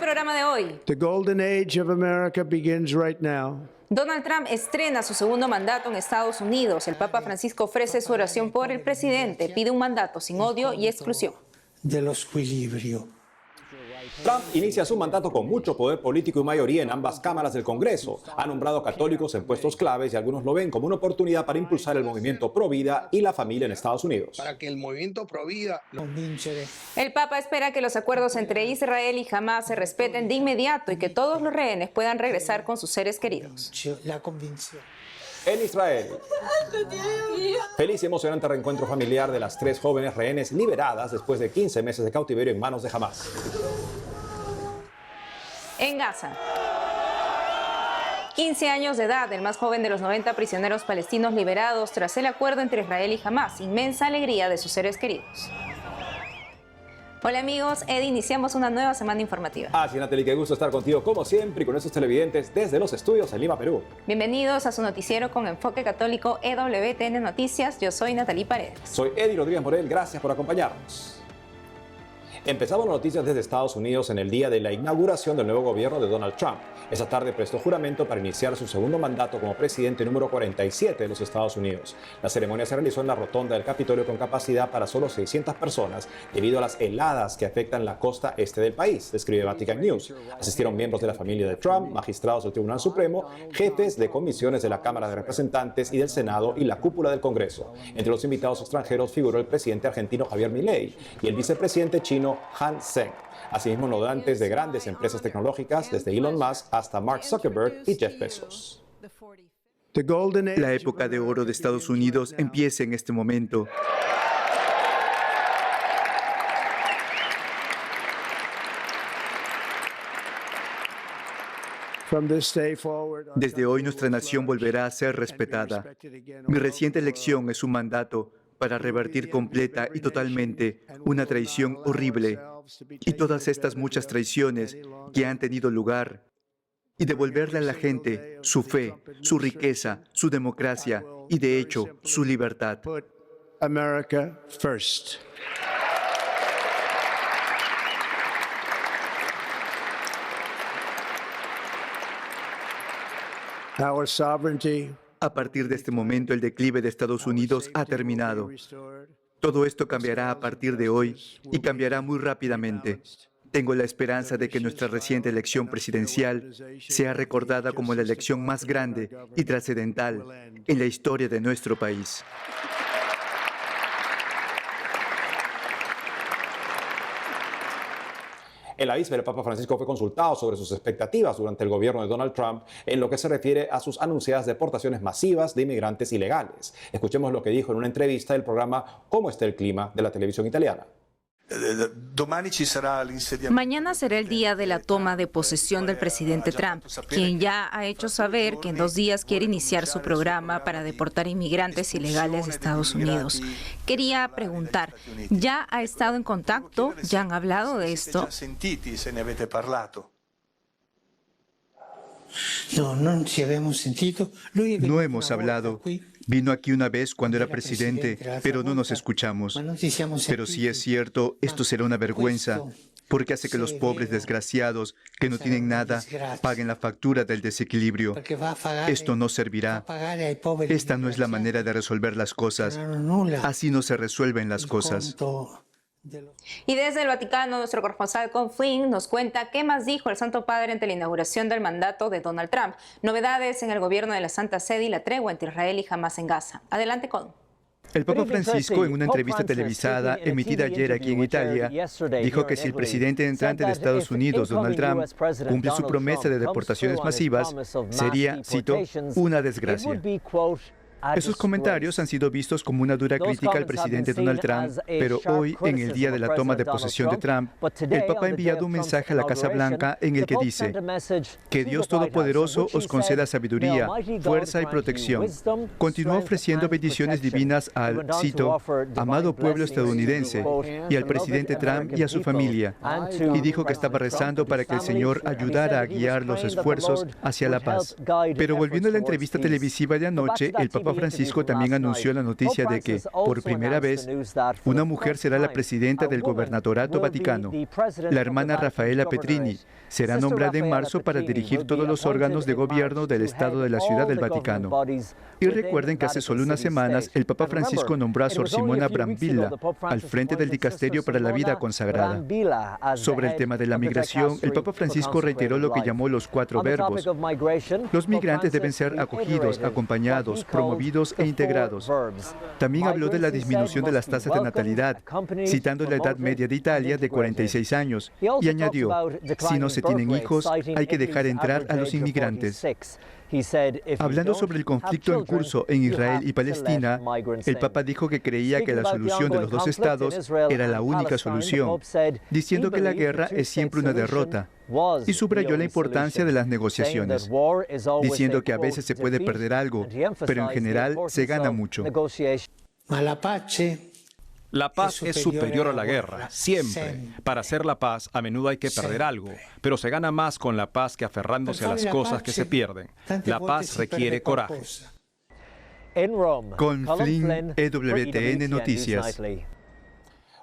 programa de hoy. The golden age of America begins right now. Donald Trump estrena su segundo mandato en Estados Unidos. El Papa Francisco ofrece su oración por el presidente. Pide un mandato sin odio y exclusión. De lo equilibrio. Trump inicia su mandato con mucho poder político y mayoría en ambas cámaras del Congreso. Ha nombrado católicos en puestos claves y algunos lo ven como una oportunidad para impulsar el movimiento pro vida y la familia en Estados Unidos. Para que el movimiento pro vida... El Papa espera que los acuerdos entre Israel y Hamás se respeten de inmediato y que todos los rehenes puedan regresar con sus seres queridos. La convicción. En Israel, feliz y emocionante reencuentro familiar de las 3 jóvenes rehenes liberadas después de 15 meses de cautiverio en manos de Hamás. En Gaza, 15 años de edad, el más joven de los 90 prisioneros palestinos liberados tras el acuerdo entre Israel y Hamás. Inmensa alegría de sus seres queridos. Hola amigos, iniciamos una nueva semana informativa. Así Natalie, qué gusto estar contigo como siempre y con estos televidentes desde los estudios en Lima, Perú. Bienvenidos a su noticiero con enfoque católico EWTN Noticias. Yo soy Natalie Paredes. Soy Eddie Rodríguez Morel, gracias por acompañarnos. Empezamos las noticias desde Estados Unidos en el día de la inauguración del nuevo gobierno de Donald Trump. Esa tarde prestó juramento para iniciar su segundo mandato como presidente número 47 de los Estados Unidos. La ceremonia se realizó en la rotonda del Capitolio con capacidad para solo 600 personas debido a las heladas que afectan la costa este del país, describe Vatican News. Asistieron miembros de la familia de Trump, magistrados del Tribunal Supremo, jefes de comisiones de la Cámara de Representantes y del Senado y la cúpula del Congreso. Entre los invitados extranjeros figuró el presidente argentino Javier Milei y el vicepresidente chino Han Zheng. Asimismo, donantes de grandes empresas tecnológicas, desde Elon Musk hasta Mark Zuckerberg y Jeff Bezos. La época de oro de Estados Unidos empieza en este momento. Desde hoy nuestra nación volverá a ser respetada. Mi reciente elección es un mandato para revertir completa y totalmente una traición horrible y todas estas muchas traiciones que han tenido lugar y devolverle a la gente su fe, su riqueza, su democracia y de hecho su libertad. America first. Our sovereignty. A partir de este momento, el declive de Estados Unidos ha terminado. Todo esto cambiará a partir de hoy y cambiará muy rápidamente. Tengo la esperanza de que nuestra reciente elección presidencial sea recordada como la elección más grande y trascendental en la historia de nuestro país. En la víspera, el Papa Francisco fue consultado sobre sus expectativas durante el gobierno de Donald Trump en lo que se refiere a sus anunciadas deportaciones masivas de inmigrantes ilegales. Escuchemos lo que dijo en una entrevista del programa ¿Cómo está el clima?, de la televisión italiana. Mañana será el día de la toma de posesión del presidente Trump, quien ya ha hecho saber que en 2 días quiere iniciar su programa para deportar inmigrantes ilegales de Estados Unidos. Quería preguntar, ¿ya ha estado en contacto? ¿Ya han hablado de esto? No hemos hablado. Vino aquí una vez cuando era presidente, pero no nos escuchamos. Pero si es cierto, esto será una vergüenza, porque hace que los pobres desgraciados que no tienen nada paguen la factura del desequilibrio. Esto no servirá. Esta no es la manera de resolver las cosas. Así no se resuelven las cosas. Y desde el Vaticano, nuestro corresponsal Con Flynn nos cuenta qué más dijo el Santo Padre ante la inauguración del mandato de Donald Trump. Novedades en el gobierno de la Santa Sede y la tregua entre Israel y Hamás en Gaza. Adelante, Con. El Papa Francisco, en una entrevista televisada emitida ayer aquí en Italia, dijo que si el presidente entrante de Estados Unidos, Donald Trump, cumple su promesa de deportaciones masivas, sería, cito, una desgracia. Esos comentarios han sido vistos como una dura crítica al presidente Donald Trump, pero hoy, en el día de la toma de posesión de Trump, el Papa ha enviado un mensaje a la Casa Blanca en el que dice: que Dios Todopoderoso os conceda sabiduría, fuerza y protección. Continúa ofreciendo bendiciones divinas al, cito, amado pueblo estadounidense y al presidente Trump y a su familia, y dijo que estaba rezando para que el Señor ayudara a guiar los esfuerzos hacia la paz. Pero volviendo a la entrevista televisiva de anoche, el Papa Papa Francisco también anunció la noticia de que, por primera vez, una mujer será la presidenta del Gobernatorato Vaticano. La hermana Rafaela Petrini será nombrada en marzo para dirigir todos los órganos de gobierno del Estado de la Ciudad del Vaticano. Y recuerden que hace solo unas semanas el Papa Francisco nombró a Sor Simona Brambilla al frente del Dicasterio para la Vida Consagrada. Sobre el tema de la migración, el Papa Francisco reiteró lo que llamó los 4 verbos. Los migrantes deben ser acogidos, acompañañados, promovidos e integrados. También habló de la disminución de las tasas de natalidad, citando la edad media de Italia de 46 años, y añadió, si no se tienen hijos, hay que dejar entrar a los inmigrantes. Hablando sobre el conflicto en curso en Israel y Palestina, el Papa dijo que creía que la solución de los dos estados era la única solución, diciendo que la guerra es siempre una derrota, y subrayó la importancia de las negociaciones, diciendo que a veces se puede perder algo, pero en general se gana mucho. La paz es superior a la guerra, siempre. Para hacer la paz, a menudo hay que perder algo, pero se gana más con la paz que aferrándose a las cosas que se pierden. La paz requiere coraje. Con Flynn, EWTN Noticias.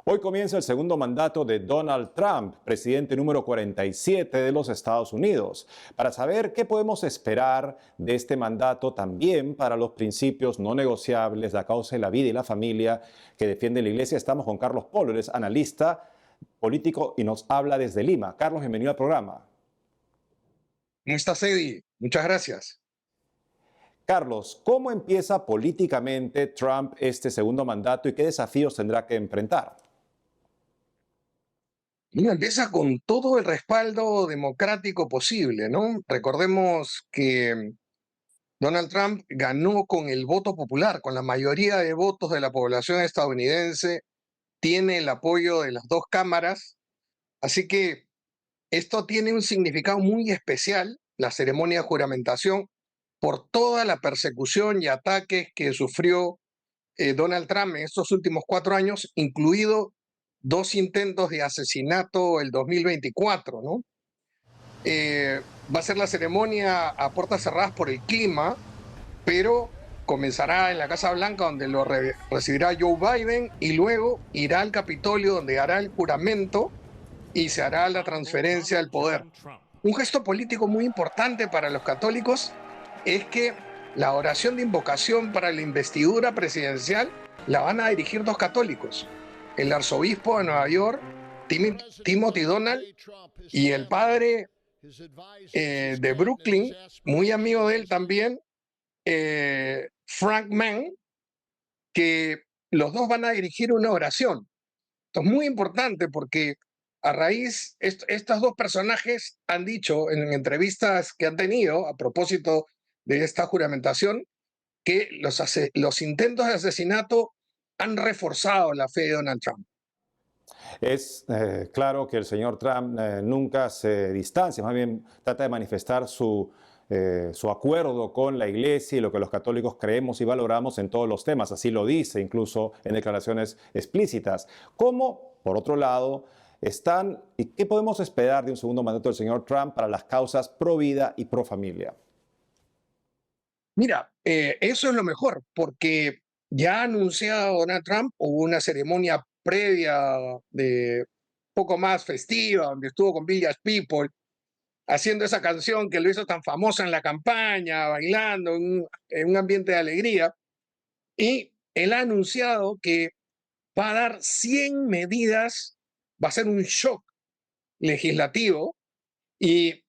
Hoy comienza el segundo mandato de Donald Trump, presidente número 47 de los Estados Unidos. Para saber qué podemos esperar de este mandato, también para los principios no negociables, la causa de la vida y la familia que defiende la Iglesia, estamos con Carlos Polo, él es analista político y nos habla desde Lima. Carlos, bienvenido al programa. ¿Cómo estás, Eddie? Muchas gracias. Carlos, ¿cómo empieza políticamente Trump este segundo mandato y qué desafíos tendrá que enfrentar? Empieza con todo el respaldo democrático posible, ¿no? Recordemos que Donald Trump ganó con el voto popular, con la mayoría de votos de la población estadounidense, tiene el apoyo de las dos cámaras, así que esto tiene un significado muy especial, la ceremonia de juramentación, por toda la persecución y ataques que sufrió Donald Trump en estos últimos 4 años, incluido 2 intentos de asesinato el 2024, ¿no? Va a ser la ceremonia a puertas cerradas por el clima, pero comenzará en la Casa Blanca, donde lo recibirá Joe Biden, y luego irá al Capitolio, donde hará el juramento y se hará la transferencia del poder. Un gesto político muy importante para los católicos es que la oración de invocación para la investidura presidencial la van a dirigir 2 católicos. El arzobispo de Nueva York, Timothy Donald, y el padre de Brooklyn, muy amigo de él también, Frank Mann, que los dos van a dirigir una oración. Esto es muy importante porque a raíz, estos 2 personajes han dicho en entrevistas que han tenido a propósito de esta juramentación que los intentos de asesinato han reforzado la fe de Donald Trump. Es claro que el señor Trump nunca se distancia, más bien trata de manifestar su acuerdo con la Iglesia y lo que los católicos creemos y valoramos en todos los temas. Así lo dice incluso en declaraciones explícitas. ¿Cómo, por otro lado, están y qué podemos esperar de un segundo mandato del señor Trump para las causas pro vida y pro familia? Mira, eso es lo mejor, porque ya ha anunciado Donald Trump, hubo una ceremonia previa de poco más festiva, donde estuvo con Village People, haciendo esa canción que lo hizo tan famosa en la campaña, bailando en un ambiente de alegría, y él ha anunciado que va a dar 100 medidas, va a ser un shock legislativo, y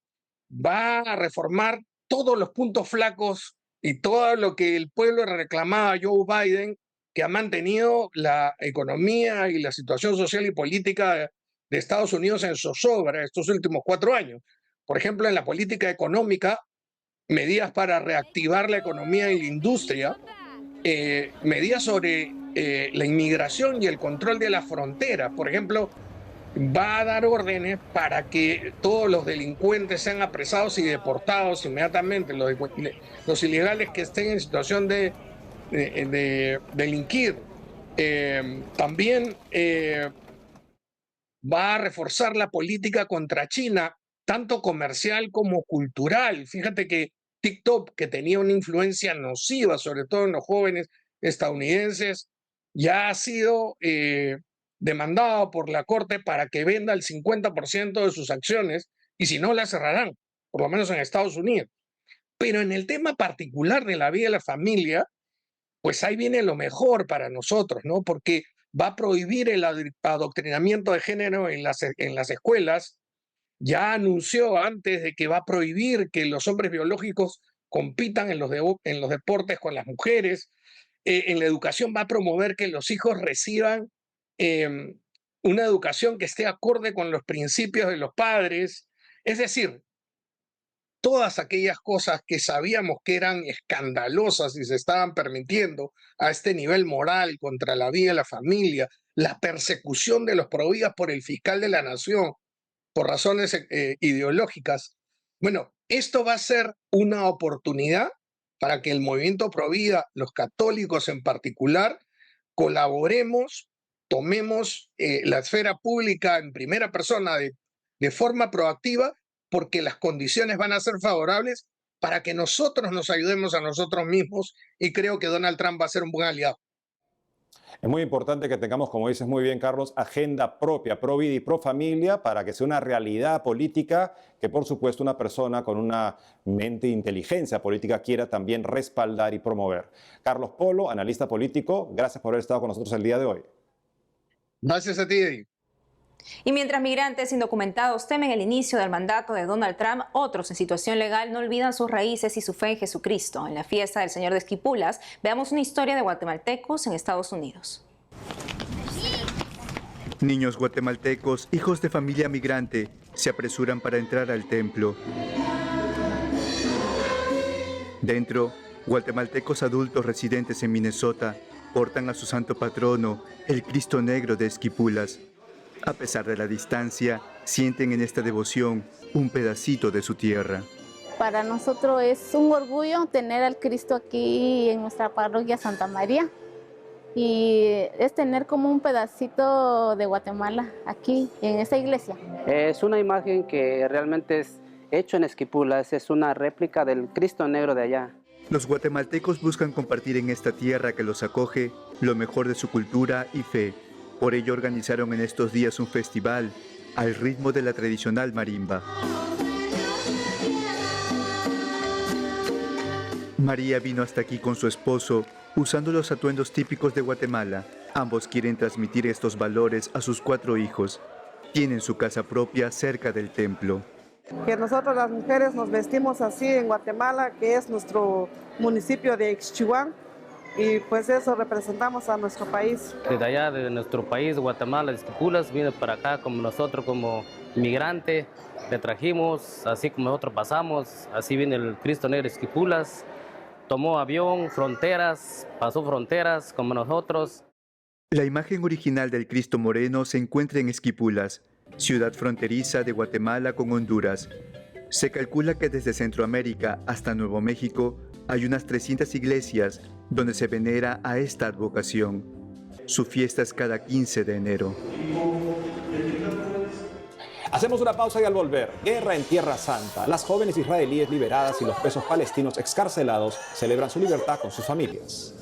va a reformar todos los puntos flacos y todo lo que el pueblo reclamaba a Joe Biden, que ha mantenido la economía y la situación social y política de Estados Unidos en zozobra estos últimos 4 años. Por ejemplo, en la política económica, medidas para reactivar la economía y la industria, medidas sobre la inmigración y el control de las fronteras. Por ejemplo, va a dar órdenes para que todos los delincuentes sean apresados y deportados inmediatamente, los ilegales que estén en situación de delinquir. También va a reforzar la política contra China, tanto comercial como cultural. Fíjate que TikTok, que tenía una influencia nociva, sobre todo en los jóvenes estadounidenses, ya ha sido demandado por la Corte para que venda el 50% de sus acciones, y si no, la cerrarán, por lo menos en Estados Unidos. Pero en el tema particular de la vida de la familia, pues ahí viene lo mejor para nosotros, ¿no? Porque va a prohibir el adoctrinamiento de género en las escuelas. Ya anunció antes de que va a prohibir que los hombres biológicos compitan en los deportes con las mujeres. En la educación va a promover que los hijos reciban una educación que esté acorde con los principios de los padres. Es decir, todas aquellas cosas que sabíamos que eran escandalosas y se estaban permitiendo a este nivel moral contra la vida de la familia, la persecución de los prohibidas por el fiscal de la nación por razones ideológicas. Bueno, esto va a ser una oportunidad para que el movimiento Provida, los católicos en particular, colaboremos, tomemos la esfera pública en primera persona de forma proactiva, porque las condiciones van a ser favorables para que nosotros nos ayudemos a nosotros mismos, y creo que Donald Trump va a ser un buen aliado. Es muy importante que tengamos, como dices muy bien, Carlos, agenda propia, pro vida y pro familia, para que sea una realidad política que, por supuesto, una persona con una mente e inteligencia política quiera también respaldar y promover. Carlos Polo, analista político, gracias por haber estado con nosotros el día de hoy. Gracias a ti, Eddie. Y mientras migrantes indocumentados temen el inicio del mandato de Donald Trump, otros en situación legal no olvidan sus raíces y su fe en Jesucristo. En la fiesta del Señor de Esquipulas, veamos una historia de guatemaltecos en Estados Unidos. Niños guatemaltecos, hijos de familia migrante, se apresuran para entrar al templo. Dentro, guatemaltecos adultos residentes en Minnesota portan a su santo patrono, el Cristo Negro de Esquipulas. A pesar de la distancia, sienten en esta devoción un pedacito de su tierra. Para nosotros es un orgullo tener al Cristo aquí en nuestra parroquia Santa María, y es tener como un pedacito de Guatemala aquí en esta iglesia. Es una imagen que realmente es hecho en Esquipulas, es una réplica del Cristo Negro de allá. Los guatemaltecos buscan compartir en esta tierra que los acoge lo mejor de su cultura y fe. Por ello organizaron en estos días un festival al ritmo de la tradicional marimba. María vino hasta aquí con su esposo usando los atuendos típicos de Guatemala. Ambos quieren transmitir estos valores a sus 4 hijos. Tienen su casa propia cerca del templo. Que nosotros las mujeres nos vestimos así en Guatemala, que es nuestro municipio de Ixchihuán, y pues eso representamos a nuestro país. Desde allá, de nuestro país, Guatemala, de Esquipulas, vino para acá como nosotros, como inmigrante, le trajimos, así como nosotros pasamos, así viene el Cristo Negro de Esquipulas, tomó avión, fronteras, pasó fronteras como nosotros. La imagen original del Cristo Moreno se encuentra en Esquipulas, ciudad fronteriza de Guatemala con Honduras. Se calcula que desde Centroamérica hasta Nuevo México hay unas 300 iglesias donde se venera a esta advocación. Su fiesta es cada 15 de enero. Hacemos una pausa y al volver, guerra en Tierra Santa. Las jóvenes israelíes liberadas y los presos palestinos excarcelados celebran su libertad con sus familias.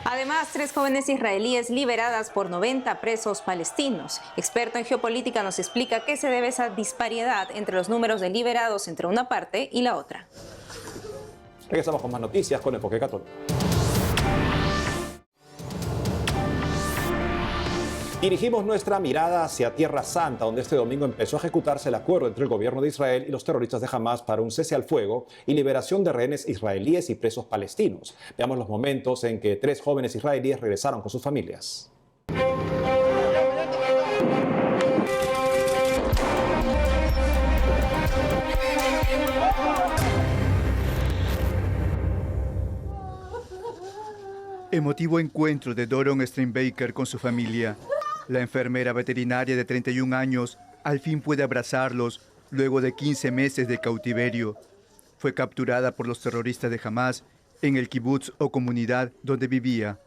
Además, 3 jóvenes israelíes liberadas por 90 presos palestinos. Experto en geopolítica nos explica qué se debe esa disparidad entre los números de liberados entre una parte y la otra. Regresamos con más noticias con Enfoque Católico. Dirigimos nuestra mirada hacia Tierra Santa, donde este domingo empezó a ejecutarse el acuerdo entre el gobierno de Israel y los terroristas de Hamás para un cese al fuego y liberación de rehenes israelíes y presos palestinos. Veamos los momentos en que 3 jóvenes israelíes regresaron con sus familias. Emotivo encuentro de Doron Steinbaker con su familia. La enfermera veterinaria de 31 años al fin puede abrazarlos luego de 15 meses de cautiverio. Fue capturada por los terroristas de Hamás en el kibutz o comunidad donde vivía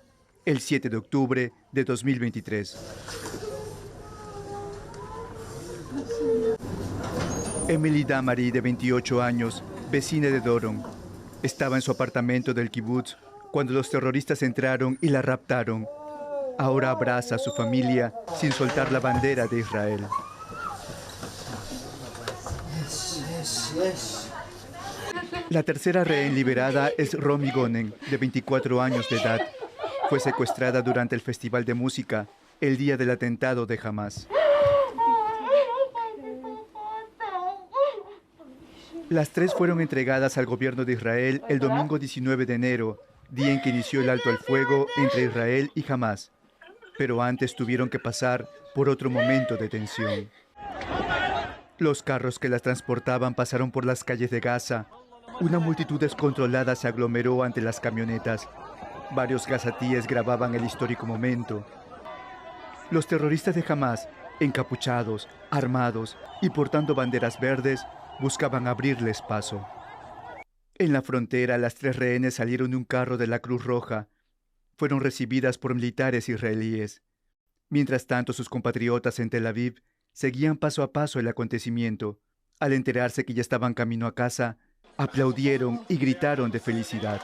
el 7 de octubre de 2023. Emily Damari, de 28 años, vecina de Doron, estaba en su apartamento del kibutz cuando los terroristas entraron y la raptaron. Ahora abraza a su familia sin soltar la bandera de Israel. La tercera rehén liberada es Romy Gonen, de 24 años de edad. Fue secuestrada durante el Festival de Música, el día del atentado de Hamas. Las tres fueron entregadas al gobierno de Israel el domingo 19 de enero, día en que inició el alto al fuego entre Israel y Hamas. Pero antes tuvieron que pasar por otro momento de tensión. Los carros que las transportaban pasaron por las calles de Gaza. Una multitud descontrolada se aglomeró ante las camionetas. Varios gazatíes grababan el histórico momento. Los terroristas de Hamas, encapuchados, armados y portando banderas verdes, buscaban abrirles paso. En la frontera, las tres rehenes salieron de un carro de la Cruz Roja. Fueron recibidas por militares israelíes. Mientras tanto, sus compatriotas en Tel Aviv seguían paso a paso el acontecimiento. Al enterarse que ya estaban camino a casa, aplaudieron y gritaron de felicidad.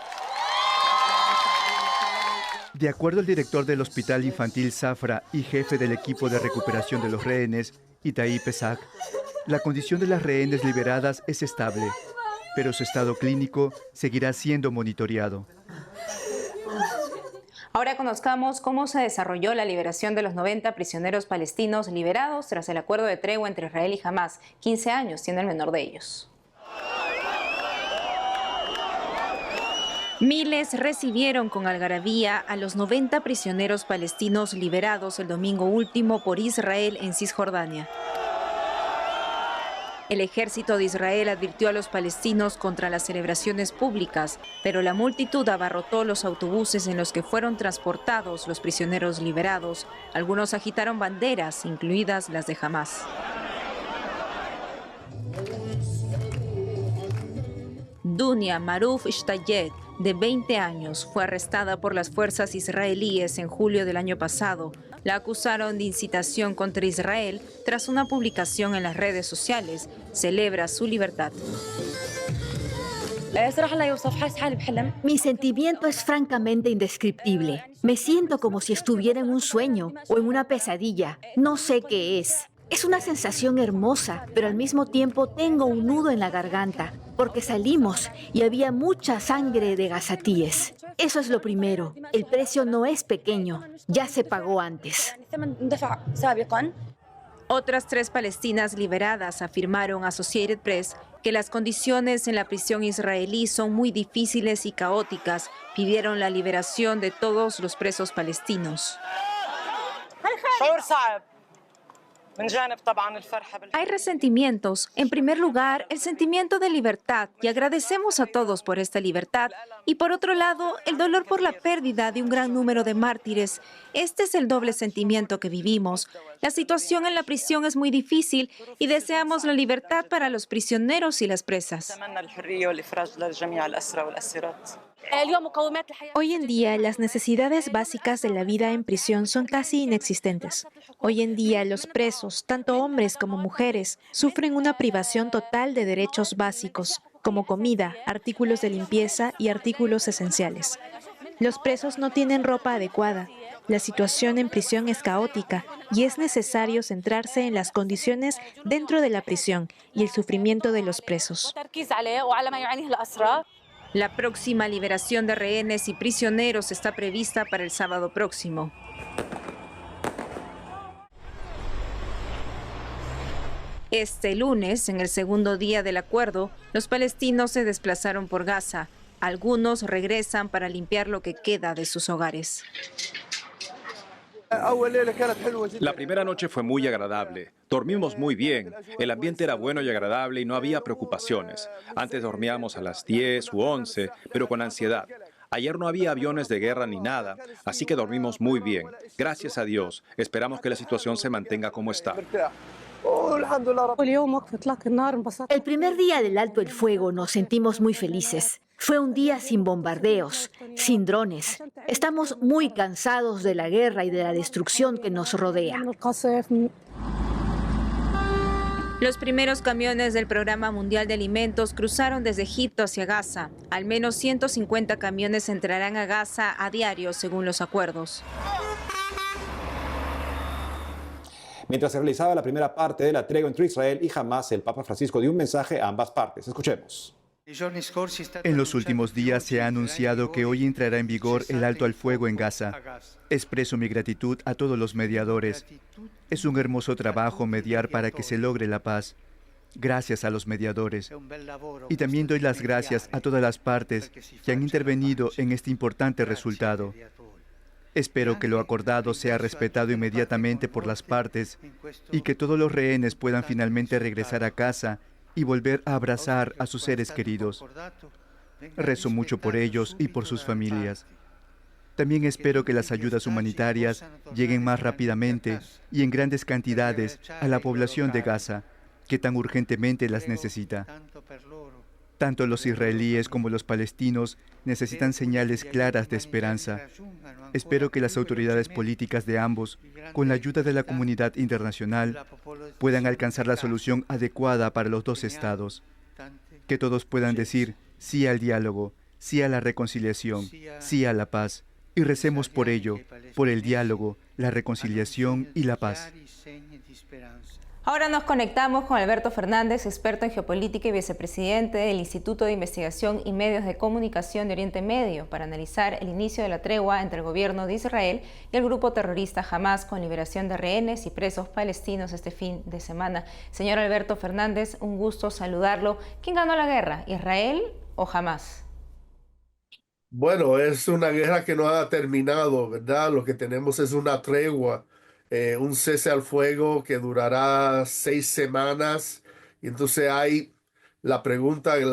De acuerdo al director del Hospital Infantil Safra y jefe del equipo de recuperación de los rehenes, Itai Pesach, la condición de las rehenes liberadas es estable, pero su estado clínico seguirá siendo monitoreado. Ahora conozcamos cómo se desarrolló la liberación de los 90 prisioneros palestinos liberados tras el acuerdo de tregua entre Israel y Hamas. 15 años tiene el menor de ellos. Miles recibieron con algarabía a los 90 prisioneros palestinos liberados el domingo último por Israel en Cisjordania. El ejército de Israel advirtió a los palestinos contra las celebraciones públicas, pero la multitud abarrotó los autobuses en los que fueron transportados los prisioneros liberados. Algunos agitaron banderas, incluidas las de Hamas. Dunia Maruf Shtayed, de 20 años, fue arrestada por las fuerzas israelíes en julio del año pasado. La acusaron de incitación contra Israel tras una publicación en las redes sociales. Celebra su libertad. Mi sentimiento es francamente indescriptible. Me siento como si estuviera en un sueño o en una pesadilla. No sé qué es. Es una sensación hermosa, pero al mismo tiempo tengo un nudo en la garganta, porque salimos y había mucha sangre de gazatíes. Eso es lo primero. El precio no es pequeño, ya se pagó antes. Otras 3 palestinas liberadas afirmaron a Associated Press que las condiciones en la prisión israelí son muy difíciles y caóticas. Pidieron la liberación de todos los presos palestinos. Hay resentimientos. En primer lugar, el sentimiento de libertad, y agradecemos a todos por esta libertad. Y por otro lado, el dolor por la pérdida de un gran número de mártires. Este es el doble sentimiento que vivimos. La situación en la prisión es muy difícil y deseamos la libertad para los prisioneros y las presas. Hoy en día, las necesidades básicas de la vida en prisión son casi inexistentes. Hoy en día, los presos, tanto hombres como mujeres, sufren una privación total de derechos básicos, como comida, artículos de limpieza y artículos esenciales. Los presos no tienen ropa adecuada. La situación en prisión es caótica y es necesario centrarse en las condiciones dentro de la prisión y el sufrimiento de los presos. La próxima liberación de rehenes y prisioneros está prevista para el sábado próximo. Este lunes, en el segundo día del acuerdo, los palestinos se desplazaron por Gaza. Algunos regresan para limpiar lo que queda de sus hogares. La primera noche fue muy agradable. Dormimos muy bien. El ambiente era bueno y agradable y no había preocupaciones. Antes dormíamos a las 10 u 11, pero con ansiedad. Ayer no había aviones de guerra ni nada, así que dormimos muy bien. Gracias a Dios. Esperamos que la situación se mantenga como está. El primer día del alto el fuego nos sentimos muy felices. Fue un día sin bombardeos, sin drones. Estamos muy cansados de la guerra y de la destrucción que nos rodea. Los primeros camiones del Programa Mundial de Alimentos cruzaron desde Egipto hacia Gaza. Al menos 150 camiones entrarán a Gaza a diario, según los acuerdos. Mientras se realizaba la primera parte de la tregua entre Israel y Hamás, el Papa Francisco dio un mensaje a ambas partes. Escuchemos. En los últimos días se ha anunciado que hoy entrará en vigor el alto al fuego en Gaza. Expreso mi gratitud a todos los mediadores. Es un hermoso trabajo mediar para que se logre la paz. Gracias a los mediadores. Y también doy las gracias a todas las partes que han intervenido en este importante resultado. Espero que lo acordado sea respetado inmediatamente por las partes y que todos los rehenes puedan finalmente regresar a casa y volver a abrazar a sus seres queridos. Rezo mucho por ellos y por sus familias. También espero que las ayudas humanitarias lleguen más rápidamente y en grandes cantidades a la población de Gaza, que tan urgentemente las necesita. Tanto los israelíes como los palestinos necesitan señales claras de esperanza. Espero que las autoridades políticas de ambos, con la ayuda de la comunidad internacional, puedan alcanzar la solución adecuada para los dos estados. Que todos puedan decir sí al diálogo, sí a la reconciliación, sí a la paz. Y recemos por ello, por el diálogo, la reconciliación y la paz. Ahora nos conectamos con Alberto Fernández, experto en geopolítica y vicepresidente del Instituto de Investigación y Medios de Comunicación de Oriente Medio, para analizar el inicio de la tregua entre el gobierno de Israel y el grupo terrorista Hamás, con liberación de rehenes y presos palestinos este fin de semana. Señor Alberto Fernández, un gusto saludarlo. ¿Quién ganó la guerra, Israel o Hamás? Bueno, es una guerra que no ha terminado, ¿verdad? Lo que tenemos es una tregua. Un cese al fuego que durará 6 semanas. Y entonces hay la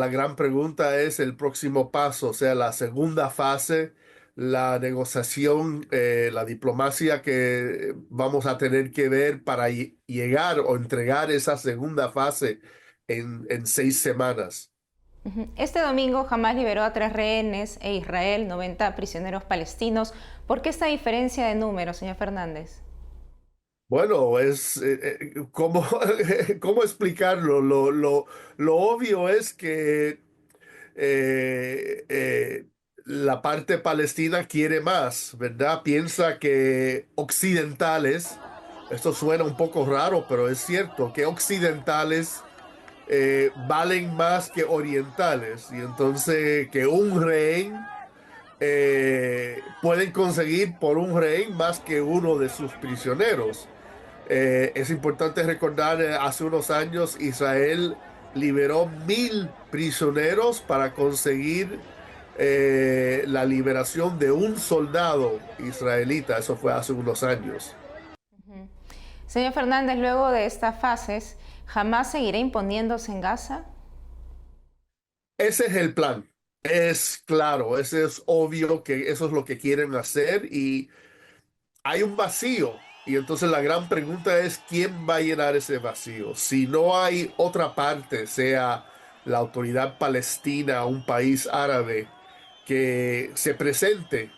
gran pregunta es el próximo paso, o sea, la segunda fase, la negociación, la diplomacia que vamos a tener que ver para llegar o entregar esa segunda fase en 6 semanas. Este domingo Hamás liberó a 3 rehenes e Israel 90 prisioneros palestinos. ¿Por qué esta diferencia de números, señor Fernández? Bueno, ¿cómo explicarlo? Lo obvio es que la parte palestina quiere más, ¿verdad? Piensa que occidentales, esto suena un poco raro, pero es cierto, que occidentales valen más que orientales. Y entonces que un rehén pueden conseguir por un rehén más que uno de sus prisioneros. Es importante recordar, hace unos años Israel liberó 1000 prisioneros para conseguir la liberación de un soldado israelita. Eso fue hace unos años. Señor Fernández, luego de estas fases, ¿Hamás seguirá imponiéndose en Gaza? Ese es el plan. Es claro, ese es obvio que eso es lo que quieren hacer y hay un vacío. Y entonces la gran pregunta es ¿quién va a llenar ese vacío? Si no hay otra parte, sea la autoridad palestina, un país árabe, que se presente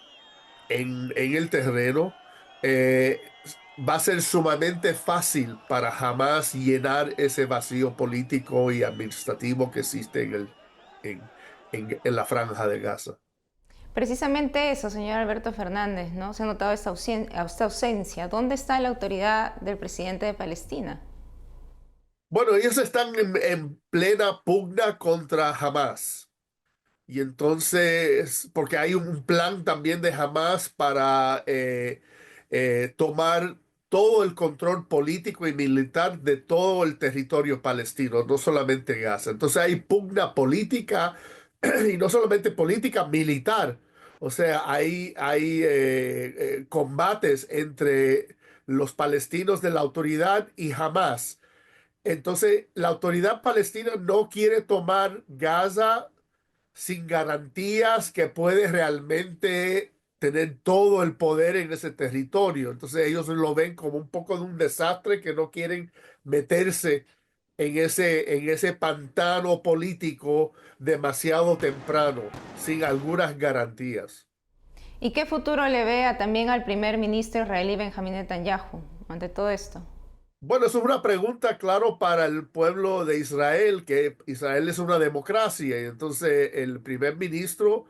en el terreno, va a ser sumamente fácil para Hamás llenar ese vacío político y administrativo que existe en la franja de Gaza. Precisamente eso, señor Alberto Fernández, ¿no? Se ha notado esta ausencia. ¿Dónde está la autoridad del presidente de Palestina? Bueno, ellos están en plena pugna contra Hamás. Y entonces, porque hay un plan también de Hamás para tomar todo el control político y militar de todo el territorio palestino, no solamente Gaza. Entonces hay pugna política y no solamente política, militar. O sea, hay combates entre los palestinos de la autoridad y Hamás. Entonces, la autoridad palestina no quiere tomar Gaza sin garantías que puede realmente tener todo el poder en ese territorio. Entonces, ellos lo ven como un poco de un desastre, que no quieren meterse en ese pantano político demasiado temprano, sin algunas garantías. ¿Y qué futuro le ve también al primer ministro israelí Benjamín Netanyahu ante todo esto? Bueno, es una pregunta, claro, para el pueblo de Israel, que Israel es una democracia, y entonces el primer ministro,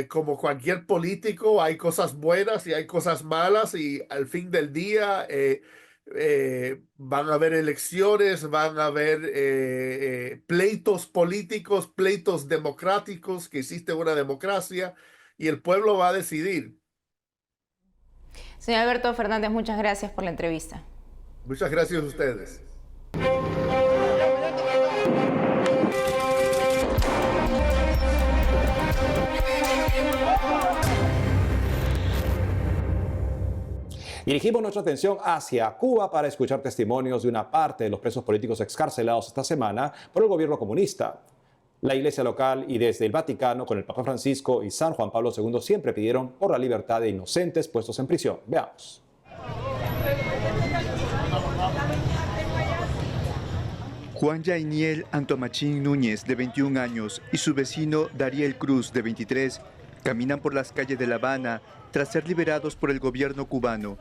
como cualquier político, hay cosas buenas y hay cosas malas, y al fin del día van a haber elecciones, van a haber pleitos políticos, pleitos democráticos, que existe una democracia, y el pueblo va a decidir. Señor Alberto Fernández, muchas gracias por la entrevista. Muchas gracias a ustedes. Dirigimos nuestra atención hacia Cuba para escuchar testimonios de una parte de los presos políticos excarcelados esta semana por el gobierno comunista. La iglesia local y desde el Vaticano, con el Papa Francisco y San Juan Pablo II, siempre pidieron por la libertad de inocentes puestos en prisión. Veamos. Juan Yainiel Antomachín Núñez, de 21 años, y su vecino Dariel Cruz, de 23, caminan por las calles de La Habana tras ser liberados por el gobierno cubano.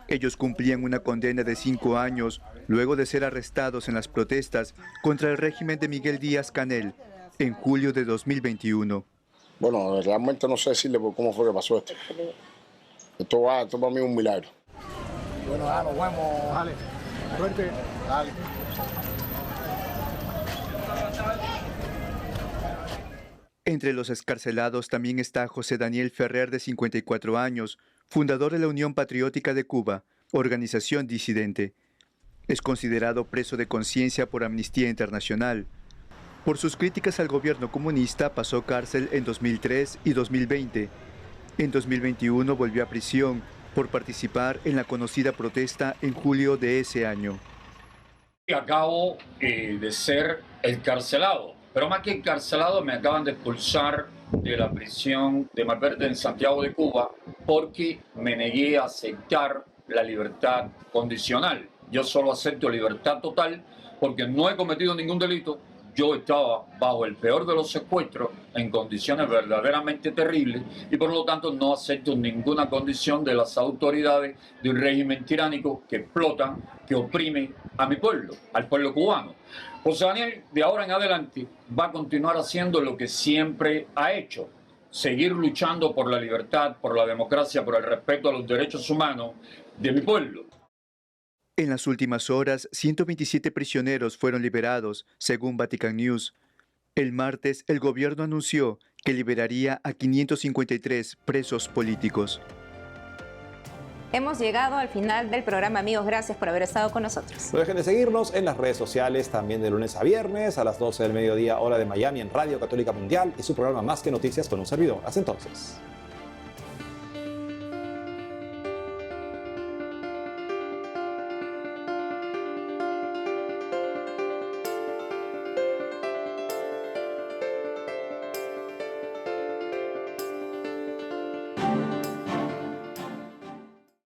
Ellos cumplían una condena de 5 años luego de ser arrestados en las protestas contra el régimen de Miguel Díaz-Canel en julio de 2021. Bueno, realmente no sé decirle cómo fue que pasó esto. Esto para mí es un milagro. Bueno, nos vemos. Dale, suerte. Dale. Entre los excarcelados también está José Daniel Ferrer, de 54 años, fundador de la Unión Patriótica de Cuba, organización disidente. Es considerado preso de conciencia por Amnistía Internacional. Por sus críticas al gobierno comunista pasó cárcel en 2003 y 2020. En 2021 volvió a prisión por participar en la conocida protesta en julio de ese año. Acabo de ser encarcelado, pero más que encarcelado me acaban de expulsar de la prisión de Malverde en Santiago de Cuba porque me negué a aceptar la libertad condicional. Yo solo acepto libertad total porque no he cometido ningún delito. Yo estaba bajo el peor de los secuestros en condiciones verdaderamente terribles y por lo tanto no acepto ninguna condición de las autoridades de un régimen tiránico que explota, que oprime a mi pueblo, al pueblo cubano. José Daniel, de ahora en adelante, va a continuar haciendo lo que siempre ha hecho, seguir luchando por la libertad, por la democracia, por el respeto a los derechos humanos de mi pueblo. En las últimas horas, 127 prisioneros fueron liberados, según Vatican News. El martes, el gobierno anunció que liberaría a 553 presos políticos. Hemos llegado al final del programa, amigos. Gracias por haber estado con nosotros. No dejen de seguirnos en las redes sociales, también de lunes a viernes, a las 12 del mediodía, hora de Miami, en Radio Católica Mundial, y su programa Más que Noticias con un servidor. Hasta entonces.